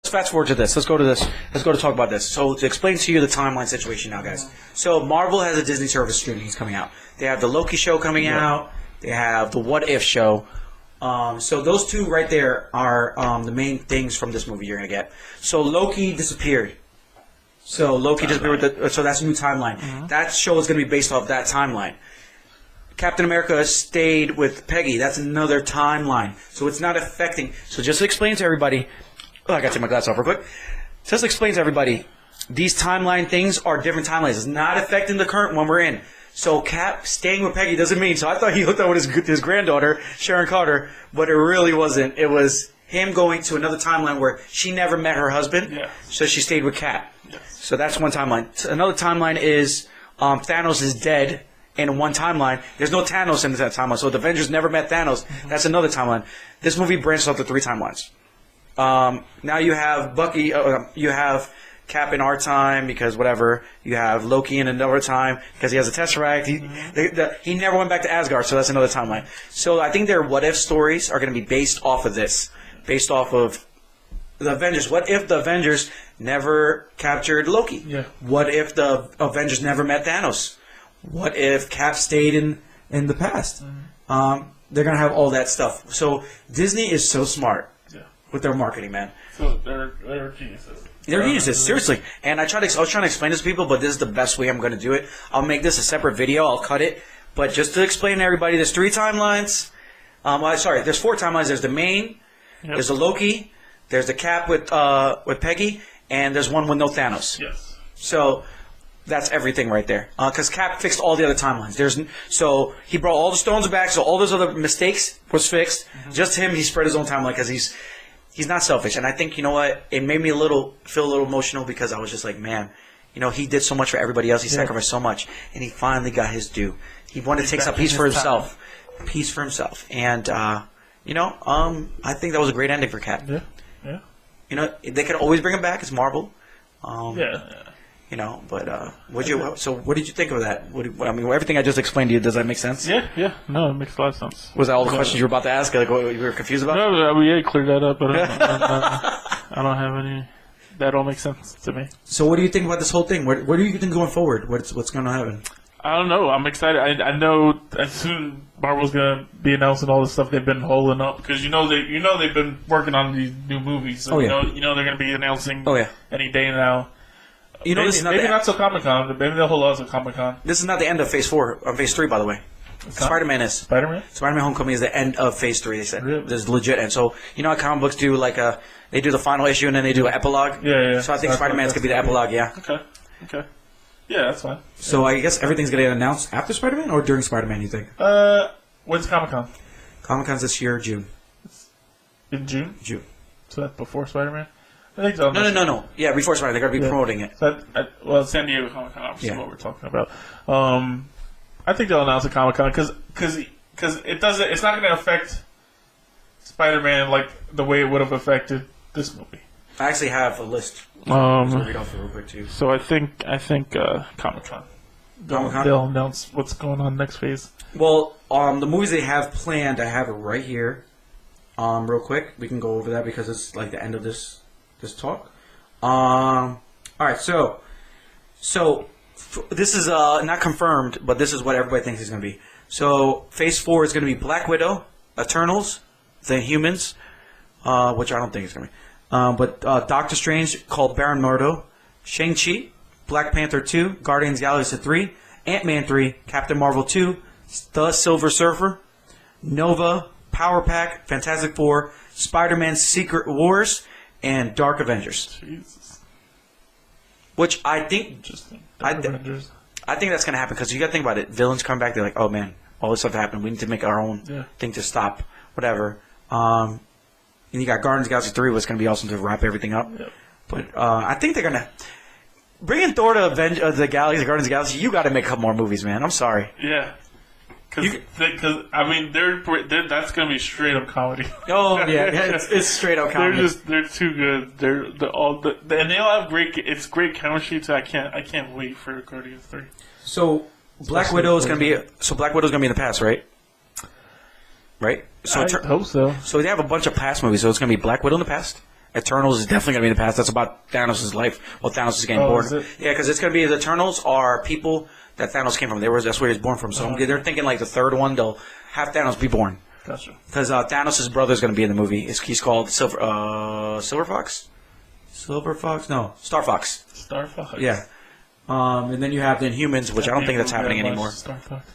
fast forward to this. Let's go to this. Let's go to talk about this. So to explain to you the timeline situation now, guys. So Marvel has a Disney service streaming coming out. They have the Loki show coming out. They have the What If show. So those two right there are the main things from this movie you're gonna get. So Loki disappeared. So Loki disappeared. So that's a new timeline. Mm-hmm. That show is gonna be based off that timeline. Captain America stayed with Peggy. That's another timeline. So it's not affecting. So just to explain to everybody. Oh, I got to take my glasses off real quick. Just to explain to everybody, these timeline things are different timelines. It's not affecting the current one we're in. So Cap staying with Peggy doesn't mean. So I thought he hooked up with his granddaughter, Sharon Carter, but it really wasn't. It was him going to another timeline where she never met her husband. Yeah. So she stayed with Cap. Yes. So that's one timeline. Another timeline is Thanos is dead. In one timeline, there's no Thanos in that timeline. So the Avengers never met Thanos. Mm-hmm. That's another timeline. This movie branches off to 3 timelines. Now you have Bucky, you have Cap in our time because whatever. You have Loki in another time because he has a Tesseract. He never went back to Asgard, so that's another timeline. So I think their what if stories are going to be based off of this, based off of the Avengers. What if the Avengers never captured Loki? Yeah. What if the Avengers never met Thanos? What if Cap stayed in the past? Mm-hmm. They're going to have all that stuff. So Disney is so smart with their marketing, man. So they're geniuses. They're geniuses, seriously. And I was trying to explain this to people, but this is the best way I'm going to do it. I'll make this a separate video. I'll cut it. But just to explain to everybody, there's 3 timelines. There's 4 timelines. There's the main. Yep. There's the Loki. There's the Cap with Peggy. And there's one with no Thanos. Yes. So that's everything right there. Because Cap fixed all the other timelines. So he brought all the stones back. So all those other mistakes was fixed. Mm-hmm. Just him, he spread his own timeline because he's not selfish. And I think, you know what, it made me feel a little emotional because I was just like, man, you know, he did so much for everybody else. He sacrificed so much. And he finally got his due. He wanted to take some peace for himself. Peace for himself. And, you know, I think that was a great ending for Cap. Yeah. Yeah. You know, they could always bring him back. It's Marvel. Yeah. You know, but what did you think of that? Everything I just explained to you, does that make sense? Yeah. No, it makes a lot of sense. Was that all the questions you were about to ask? Like, what you were confused about? No, we cleared that up, but I don't have any. That all makes sense to me. So, what do you think about this whole thing? What do you think going forward? What's going to happen? I don't know. I'm excited. I know as soon Marvel's gonna be announcing all the stuff they've been holding up because they've been working on these new movies. So you know they're gonna be announcing any day now. You know, maybe not so Comic-Con. Maybe they'll hold on to Comic-Con. This is not the end of Phase 4. Phase 3, by the way. Spider-Man is. Spider-Man Homecoming is the end of Phase 3, they said. Really? This is legit. And so, you know how comic books do, they do the final issue and then they do an epilogue? Yeah. So I think Spider-Man's going to be the epilogue, yeah. Okay. Yeah, that's fine. So I guess everything's going to get announced after Spider-Man or during Spider-Man, you think? When's Comic-Con? Comic-Con's this year, June. In June? June. So that's before Spider-Man? I think so. No. Yeah, before Spider-Man. They're going to be promoting it. So San Diego Comic-Con, obviously, what we're talking about. I think they'll announce a Comic-Con because it's not going to affect Spider-Man like the way it would have affected this movie. I actually have a list. I'll read off it real quick too. So I think Comic-Con. They'll announce what's going on next phase. Well, the movies they have planned, I have it right here. Real quick, we can go over that because it's like the end of this talk. All right, so this is not confirmed, but this is what everybody thinks it's going to be. So Phase 4 is going to be Black Widow, Eternals, The Humans, which I don't think it's going to be. But Doctor Strange called Baron Mordo, Shang-Chi, Black Panther 2, Guardians of the Galaxy 3, Ant-Man 3, Captain Marvel 2, The Silver Surfer, Nova, Power Pack, Fantastic Four, Spider-Man Secret Wars, and Dark Avengers. Jesus. Which I think... I think that's going to happen because you got to think about it. Villains come back, they're like, oh man, all this stuff happened. We need to make our own thing to stop whatever. And you got Guardians of the Galaxy 3, which is going to be awesome to wrap everything up. Yep. But I think they're going to... Bringing Thor to Guardians of the Galaxy, you got to make a couple more movies, man. I'm sorry. Yeah. Because I mean, that's gonna be straight up comedy. Oh yeah, it's straight up comedy. They're too good. And they all have great chemistry. So I can't wait for Guardians 3. So Black Widow is gonna be in the past, right? Right. So I hope so. So they have a bunch of past movies. So it's gonna be Black Widow in the past, Eternals is definitely going to be in the past. That's about Thanos' life while Thanos is getting born. Is it? Yeah, because it's going to be the Eternals are people that Thanos came from. That's where he was born from. So they're thinking like the third one, they'll have Thanos be born. Gotcha. Because Thanos' brother is going to be in the movie. He's called Silver Fox? Silver Fox? No, Star Fox. Star Fox. Yeah. And then you have the Inhumans, which I don't think that's happening anymore. Star Fox.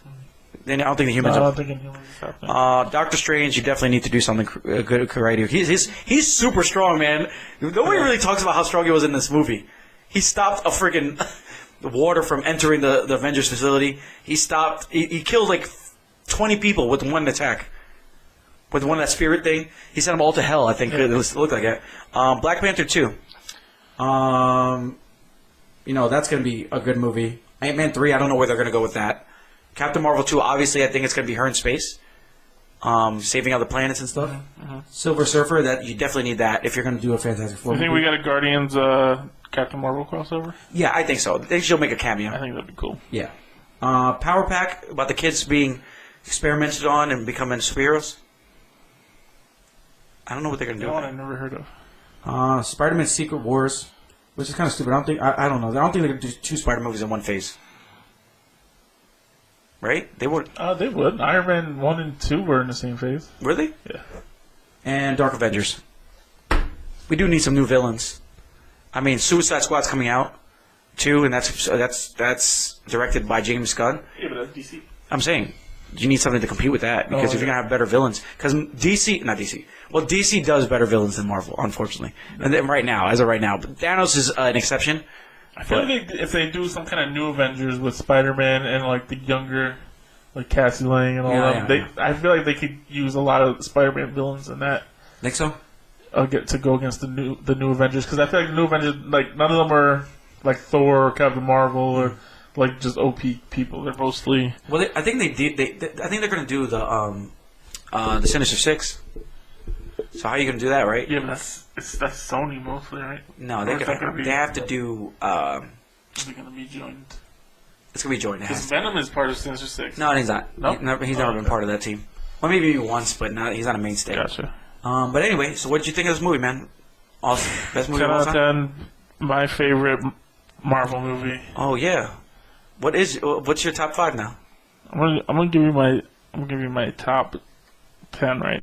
Then I don't think the humans. I don't think Inhumans is happening. Doctor Strange, you definitely need to do something good right here. He's super strong, man. Nobody really talks about how strong he was in this movie. He stopped a freaking water from entering the Avengers facility. He killed like 20 people with one attack. With one that spirit thing. He sent them all to hell, I think. It looked like it. Black Panther 2. That's going to be a good movie. Ant-Man 3, I don't know where they're going to go with that. Captain Marvel 2, obviously, I think it's going to be her in space. Saving other planets and stuff. Mm-hmm. Silver Surfer, that you definitely need that if you're going to do a Fantastic Four movie. You think we got a Guardians Captain Marvel crossover? Yeah, I think so. I think she'll make a cameo. I think that'd be cool. Yeah. Power Pack, about the kids being experimented on and becoming superheroes. I don't know what they're going to do. One I never heard of. Spider-Man Secret Wars, which is kind of stupid. I don't know. I don't think they're going to do 2 Spider movies in one phase. Right? They would. They would. Iron Man 1 and 2 were in the same phase. Were they? Yeah. And Dark Avengers. We do need some new villains. I mean, Suicide Squad's coming out too, and that's directed by James Gunn. Yeah, but that's DC. I'm saying you need something to compete with that because if you're gonna have better villains, because DC does better villains than Marvel, unfortunately. And then as of right now, but Thanos is an exception. I feel like if they do some kind of new Avengers with Spider-Man and like the younger, like Cassie Lang and all that, I feel like they could use a lot of Spider-Man villains in that. Think so? To go against the new Avengers, because I feel like the new Avengers, like none of them are like Thor or Captain Marvel or like just OP people. They're mostly. Well, I think I think they're going to do the Sinister Six. So how are you going to do that, right? Yeah, but that's Sony mostly, right? No, they have to do. Is it going to be joined? It's going to be joined. Because Venom is part of Sinister Six. No, he's not. Nope. He's never been part of that team. Well, maybe once, but he's not a mainstay. Gotcha. But anyway, so what did you think of this movie, man? Awesome. Best movie 10 of all out of time? 10. My favorite Marvel movie. Oh yeah. What's your top 5 now? I'm gonna give you my top 10 right